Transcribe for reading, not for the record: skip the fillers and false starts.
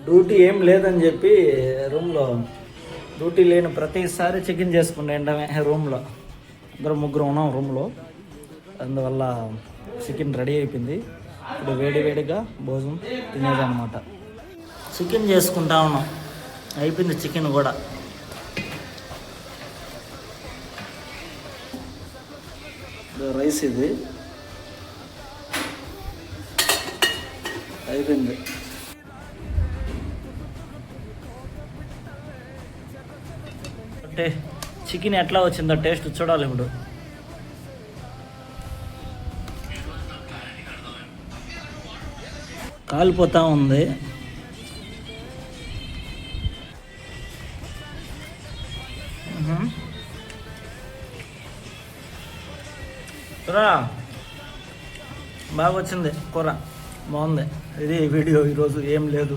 Duty ఏం లేదని చెప్పి రూమ్లో డ్యూటీ లేని ప్రతిసారి చికెన్ చేసుకుంటూ ఎండమే రూమ్లో. ముగ్గురు ఉన్నాం రూమ్లో, అందువల్ల చికెన్ రెడీ అయిపోయింది. ఇప్పుడు వేడిగా భోజనం తినేదన్నమాట. చికెన్ చేసుకుంటా ఉన్నాం, అయిపోయింది చికెన్ కూడా. రైస్ ఇది అయిపోయింది. అంటే చికెన్ ఎట్లా వచ్చిందో టేస్ట్ చూడాలి ఇప్పుడు. కాలిపోతూ ఉంది. బాగా వచ్చింది కూర, బాగుంది. ఇది వీడియో ఈరోజు ఏం లేదు.